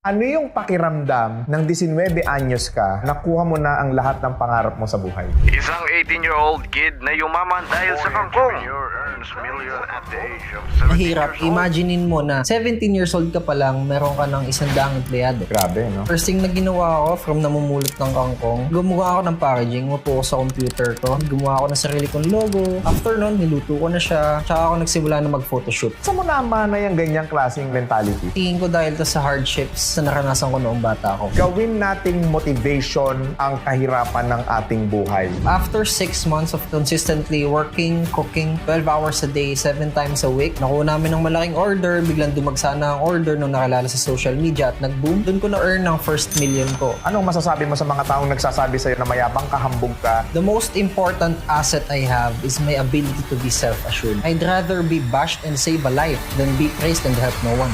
Ano yung pakiramdam ng 19 anyos ka, nakuha mo na ang lahat ng pangarap mo sa buhay? Isang 18-year-old kid na yumaman dahil sa kangkong. Mahirap. Imaginein mo na 17 years old ka pa lang, meron ka ng 100 empleyado. Grabe, no? First thing na ginawa ko, from namumulot ng kangkong, gumawa ako ng packaging, upo ko sa computer ko, gumawa ako ng sarili kong logo. After nun, niluto ko na siya, tsaka ako nagsimula na mag-photoshoot. Saan mo naman na yung ganyang klaseng mentality? Tingin ko dahil to sa hardships na naranasan ko noong bata ako. Gawin nating motivation ang kahirapan ng ating buhay. After 6 months of consistently working, cooking, 12 hours a day, 7 times a week, nakuha namin ng malaking order, biglang dumagsa na ang order nung nakilala sa social media at nag-boom. Doon ko na-earn ng first million ko. Anong masasabi mo sa mga taong nagsasabi sa'yo na mayabang ka, hambog ka? The most important asset I have is my ability to be self-assured. I'd rather be bashed and save a life than be praised and help no one.